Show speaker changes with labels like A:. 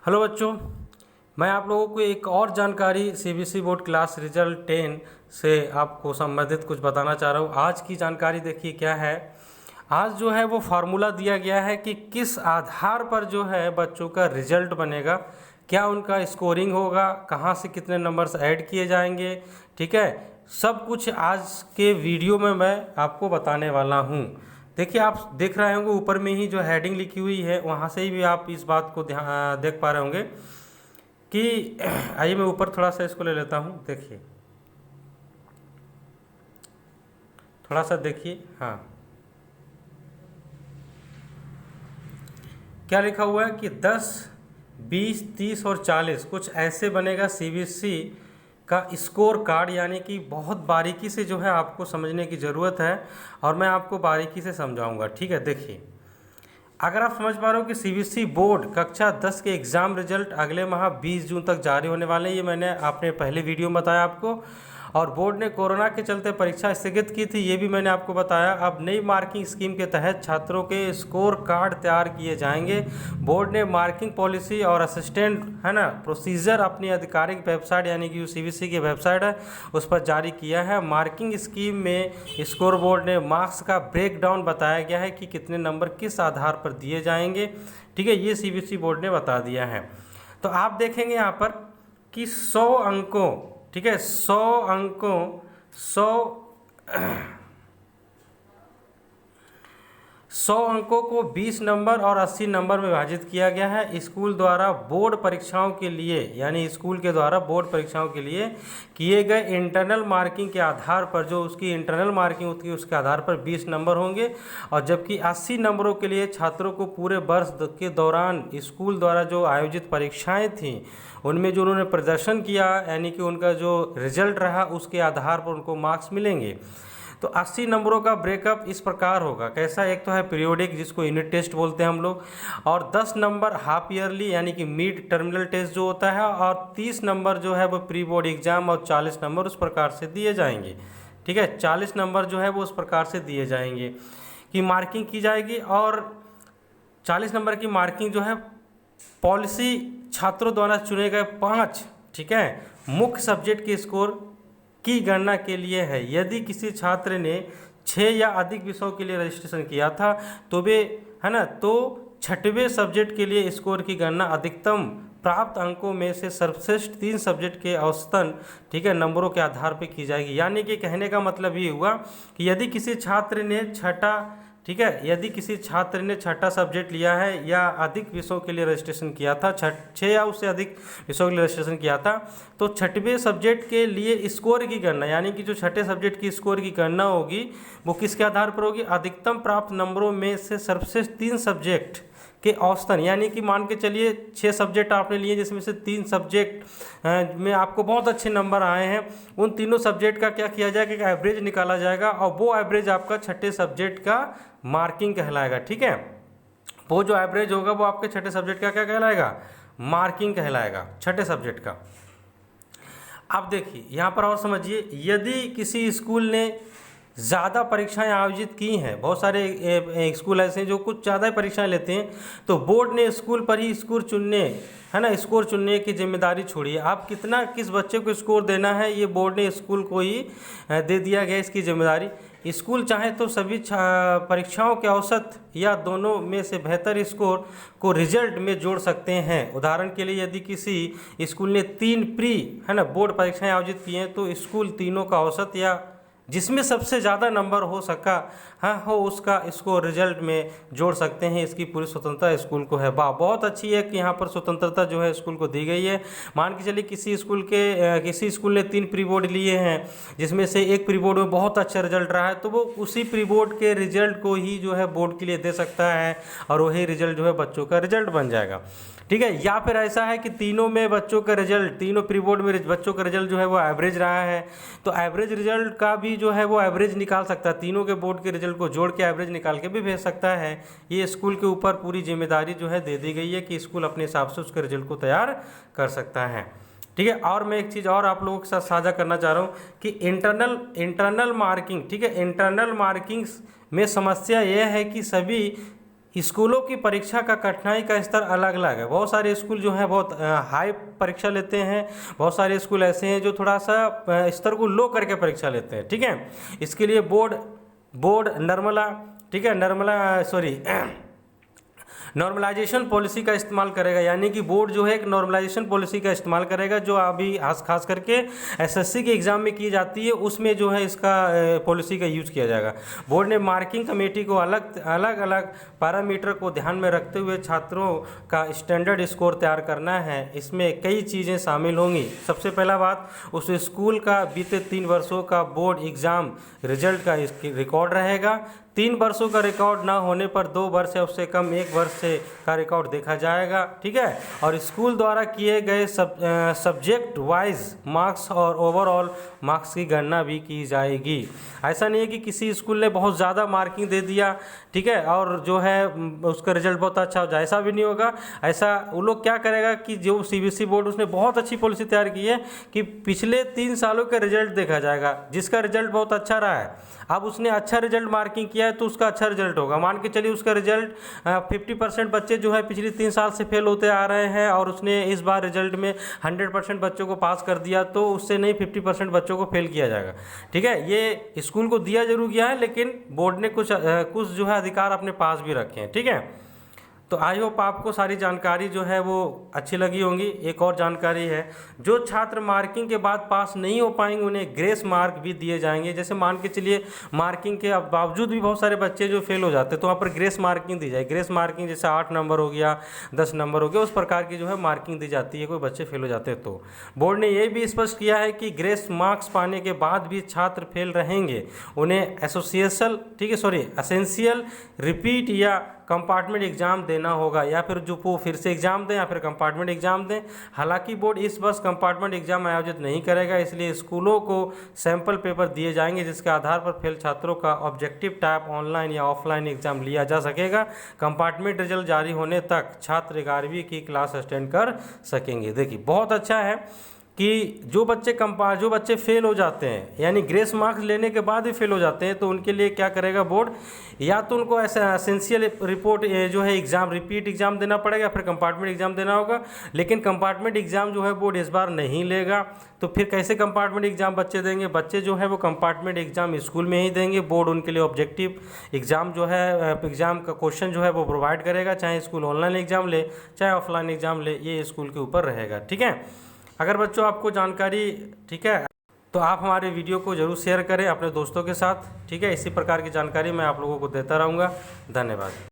A: Hello बच्चों, मैं आप लोगों को एक और जानकारी सीबीएसई बोर्ड क्लास रिजल्ट 10 से आपको संबंधित कुछ बताना चाह रहा हूँ। आज की जानकारी देखिए क्या है। आज जो है वो फार्मूला दिया गया है कि किस आधार पर जो है बच्चों का रिजल्ट बनेगा, क्या उनका स्कोरिंग होगा, कहाँ से कितने नंबर्स ऐड किए जाएंगे। ठीक है, सब कुछ आज के वीडियो में मैं आपको बताने वाला हूँ। देखिए, आप देख रहे होंगे ऊपर में ही जो हेडिंग लिखी हुई है वहाँ से ही भी आप इस बात को देख पा रहे होंगे कि आइए मैं ऊपर थोड़ा सा इसको ले लेता हूँ। देखिए, थोड़ा सा देखिए। हाँ, क्या लिखा हुआ है कि 10, 20, 30 और 40 कुछ ऐसे बनेगा सीबीएसई का स्कोर कार्ड। यानी कि बहुत बारीकी से जो है आपको समझने की ज़रूरत है और मैं आपको बारीकी से समझाऊंगा। ठीक है, देखिए, अगर आप समझ पा रहे हो कि सीबीएसई बोर्ड कक्षा 10 के एग्ज़ाम रिजल्ट अगले माह 20 जून तक जारी होने वाले हैं, ये मैंने अपने पहले वीडियो में बताया आपको। और बोर्ड ने कोरोना के चलते परीक्षा स्थगित की थी, ये भी मैंने आपको बताया। अब नई मार्किंग स्कीम के तहत छात्रों के स्कोर कार्ड तैयार किए जाएंगे। बोर्ड ने मार्किंग पॉलिसी और असिस्टेंट है ना प्रोसीजर अपनी आधिकारिक वेबसाइट यानी कि सीबीएसई की वेबसाइट है उस पर जारी किया है। मार्किंग स्कीम में स्कोर बोर्ड ने मार्क्स का ब्रेकडाउन बताया गया है कि कितने नंबर किस आधार पर दिए जाएंगे। ठीक है, ये सीबीएसई बोर्ड ने बता दिया है। तो आप देखेंगे यहाँ पर कि 100 अंकों, ठीक है, 100 अंकों 100 अंकों को 20 नंबर और 80 नंबर में विभाजित किया गया है। स्कूल द्वारा बोर्ड परीक्षाओं के लिए यानी स्कूल के द्वारा बोर्ड परीक्षाओं के लिए किए गए इंटरनल मार्किंग के आधार पर, जो उसकी इंटरनल मार्किंग होती है उसके आधार पर 20 नंबर होंगे। और जबकि 80 नंबरों के लिए छात्रों को पूरे वर्ष के दौरान स्कूल द्वारा जो आयोजित परीक्षाएँ थीं उनमें जो उन्होंने प्रदर्शन किया यानी कि उनका जो रिजल्ट रहा उसके आधार पर उनको मार्क्स मिलेंगे। तो 80 नंबरों का ब्रेकअप इस प्रकार होगा। कैसा? एक तो है पीरियोडिक जिसको यूनिट टेस्ट बोलते हैं हम लोग, और 10 नंबर हाफ ईयरली यानी कि मिड टर्मिनल टेस्ट जो होता है, और 30 नंबर जो है वो प्री बोर्ड एग्जाम, और 40 नंबर उस प्रकार से दिए जाएंगे। ठीक है, 40 नंबर जो है वो उस प्रकार से दिए जाएंगे कि मार्किंग की जाएगी। और 40 नंबर की मार्किंग जो है पॉलिसी छात्रों द्वारा चुने गए 5, ठीक है, मुख्य सब्जेक्ट के स्कोर की गणना के लिए है। यदि किसी छात्र ने 6 या अधिक विषयों के लिए रजिस्ट्रेशन किया था तो वे है ना तो 6वें सब्जेक्ट के लिए स्कोर की गणना अधिकतम प्राप्त अंकों में से सर्वश्रेष्ठ 3 सब्जेक्ट के औसतन, ठीक है, नंबरों के आधार पर की जाएगी। यानी कि कहने का मतलब ये हुआ कि यदि किसी छात्र ने छठा, ठीक है, यदि किसी छात्र ने छठा सब्जेक्ट लिया है या अधिक विषयों के लिए रजिस्ट्रेशन किया था, 6 या उससे अधिक विषयों के लिए रजिस्ट्रेशन किया था, तो 6वें सब्जेक्ट के लिए स्कोर की गणना यानी कि जो 6ठे सब्जेक्ट की स्कोर की गणना होगी वो किसके आधार पर होगी? अधिकतम प्राप्त नंबरों में से सर्वश्रेष्ठ 3 सब्जेक्ट के औसतन। यानी कि मान के चलिए 6 सब्जेक्ट आपने लिए जिसमें से 3 सब्जेक्ट में आपको बहुत अच्छे नंबर आए हैं, उन तीनों सब्जेक्ट का क्या किया जाएगा कि एवरेज निकाला जाएगा और वो एवरेज आपका 6ठे सब्जेक्ट का मार्किंग कहलाएगा। ठीक है, वो जो एवरेज होगा वो आपके 6ठे सब्जेक्ट का क्या कहलाएगा? मार्किंग कहलाएगा 6ठे सब्जेक्ट का। अब देखिए यहाँ पर और समझिए, यदि किसी स्कूल ने ज़्यादा परीक्षाएं आयोजित की हैं, बहुत सारे स्कूल ऐसे हैं जो कुछ ज़्यादा परीक्षाएं लेते हैं, तो बोर्ड ने स्कूल पर ही स्कोर चुनने, है ना, स्कोर चुनने की जिम्मेदारी छोड़ी है। आप कितना किस बच्चे को स्कोर देना है ये बोर्ड ने स्कूल को ही दे दिया गया इसकी जिम्मेदारी। स्कूल चाहे तो सभी परीक्षाओं के औसत या दोनों में से बेहतर स्कोर को रिजल्ट में जोड़ सकते हैं। उदाहरण के लिए यदि किसी स्कूल ने 3 प्री, है ना, बोर्ड परीक्षाएं आयोजित की हैं तो स्कूल तीनों का औसत या जिसमें सबसे ज़्यादा नंबर हो सका हो उसका स्कोर रिजल्ट में जोड़ सकते हैं। इसकी पूरी स्वतंत्रता स्कूल को है। वाह, बहुत अच्छी है कि यहाँ पर स्वतंत्रता जो है स्कूल को दी गई है। मान के चलिए किसी स्कूल ने 3 प्री बोर्ड लिए हैं जिसमें से एक प्री बोर्ड में बहुत अच्छा रिजल्ट रहा है, तो वो उसी प्री बोर्ड के रिजल्ट को ही जो है बोर्ड के लिए दे सकता है और वही रिजल्ट जो है बच्चों का रिजल्ट बन जाएगा। ठीक है, या फिर ऐसा है कि तीनों में बच्चों का रिजल्ट, तीनों प्री बोर्ड में बच्चों का रिजल्ट जो है वो एवरेज रहा है, तो एवरेज रिजल्ट का भी जो है वो एवरेज निकाल सकता है, तीनों के बोर्ड के रिजल्ट को जोड़ के एवरेज निकाल के भी भेज सकता है। ये स्कूल के ऊपर पूरी जिम्मेदारी जो है दे दी गई है कि स्कूल अपने हिसाब से उसके रिजल्ट को तैयार कर सकता है। ठीक है, और मैं एक चीज़ और आप लोगों के साथ साझा करना चाह रहा हूँ कि इंटरनल मार्किंग, ठीक है, इंटरनल मार्किंग में समस्या यह है कि सभी स्कूलों की परीक्षा का कठिनाई का स्तर अलग अलग है। बहुत सारे स्कूल जो हैं बहुत हाई परीक्षा लेते हैं, बहुत सारे स्कूल ऐसे हैं जो थोड़ा सा स्तर को लो करके परीक्षा लेते हैं। ठीक है, इसके लिए बोर्ड नर्मला, ठीक है, नॉर्मलाइजेशन पॉलिसी का इस्तेमाल करेगा, यानी कि बोर्ड जो है एक नॉर्मलाइजेशन पॉलिसी का इस्तेमाल करेगा, जो अभी खास करके एसएससी के एग्ज़ाम में की जाती है, उसमें जो है इसका पॉलिसी का यूज़ किया जाएगा। बोर्ड ने मार्किंग कमेटी को अलग पैरामीटर को ध्यान में रखते हुए छात्रों का स्टैंडर्ड स्कोर तैयार करना है। इसमें कई चीज़ें शामिल होंगी। सबसे पहला बात, उस स्कूल का बीते 3 वर्षों का बोर्ड एग्ज़ाम रिजल्ट का रिकॉर्ड रहेगा। 3 वर्षों का रिकॉर्ड ना होने पर 2 वर्ष या उससे कम 1 वर्ष से का रिकॉर्ड देखा जाएगा। ठीक है, और स्कूल द्वारा किए गए सब्जेक्ट वाइज मार्क्स और ओवरऑल मार्क्स की गणना भी की जाएगी। ऐसा नहीं है कि किसी स्कूल ने बहुत ज़्यादा मार्किंग दे दिया, ठीक है, और जो है उसका रिजल्ट बहुत अच्छा हो जाए, ऐसा भी नहीं होगा। ऐसा वो लोग क्या करेगा कि जो सीबीएसई बोर्ड उसने बहुत अच्छी पॉलिसी तैयार की है कि पिछले 3 सालों का रिजल्ट देखा जाएगा। जिसका रिजल्ट बहुत अच्छा रहा है, अब उसने अच्छा रिजल्ट मार्किंग किया है तो उसका अच्छा रिजल्ट होगा। मान के चलिए उसका रिजल्ट 50% बच्चे जो है पिछले 3 साल से फेल होते आ रहे हैं और उसने इस बार रिजल्ट में 100% बच्चों को पास कर दिया, तो उससे नहीं 50% बच्चों को फेल किया जाएगा। ठीक है, ये स्कूल को दिया जरूर गया है, लेकिन बोर्ड ने कुछ जो है अधिकार अपने पास भी रखे हैं। ठीक है, तो आई होप आपको सारी जानकारी जो है वो अच्छी लगी होंगी। एक और जानकारी है, जो छात्र मार्किंग के बाद पास नहीं हो पाएंगे उन्हें ग्रेस मार्क भी दिए जाएंगे। जैसे मान के चलिए मार्किंग के बावजूद भी बहुत सारे बच्चे जो फेल हो जाते हैं तो वहाँ पर ग्रेस मार्किंग दी जाए। ग्रेस मार्किंग जैसे 8 नंबर हो गया, 10 नंबर हो गया, उस प्रकार की जो है मार्किंग दी जाती है कोई बच्चे फेल हो जाते हैं तो। बोर्ड ने यह भी स्पष्ट किया है कि ग्रेस मार्क्स पाने के बाद भी छात्र फेल रहेंगे, उन्हें एसेंशियल रिपीट या कंपार्टमेंट एग्जाम देना होगा, या फिर जो वो फिर से एग्जाम दें या फिर कंपार्टमेंट एग्जाम दें। हालांकि बोर्ड इस वर्ष कंपार्टमेंट एग्जाम आयोजित नहीं करेगा, इसलिए स्कूलों को सैंपल पेपर दिए जाएंगे जिसके आधार पर फेल छात्रों का ऑब्जेक्टिव टाइप ऑनलाइन या ऑफलाइन एग्जाम लिया जा सकेगा। कंपार्टमेंट रिजल्ट जारी होने तक छात्र 11वीं की क्लास अटेंड कर सकेंगे। देखिए बहुत अच्छा है कि जो बच्चे फेल हो जाते हैं, यानी ग्रेस मार्क्स लेने के बाद भी फेल हो जाते हैं, तो उनके लिए क्या करेगा बोर्ड, या तो उनको ऐसा एसेंशियल रिपोर्ट जो है एग्ज़ाम रिपीट एग्ज़ाम देना पड़ेगा, फिर कंपार्टमेंट एग्ज़ाम देना होगा। लेकिन कंपार्टमेंट एग्ज़ाम जो है बोर्ड इस बार नहीं लेगा, तो फिर कैसे कंपार्टमेंट एग्ज़ाम बच्चे देंगे? बच्चे जो है वो कंपार्टमेंट एग्ज़ाम स्कूल में ही देंगे। बोर्ड उनके लिए ऑब्जेक्टिव एग्ज़ाम जो है एग्ज़ाम का क्वेश्चन जो है वो प्रोवाइड करेगा, चाहे स्कूल ऑनलाइन एग्ज़ाम ले चाहे ऑफलाइन एग्ज़ाम ले, ये स्कूल के ऊपर रहेगा। ठीक है, अगर बच्चों आपको जानकारी ठीक है तो आप हमारे वीडियो को जरूर शेयर करें अपने दोस्तों के साथ। ठीक है, इसी प्रकार की जानकारी मैं आप लोगों को देता रहूँगा। धन्यवाद।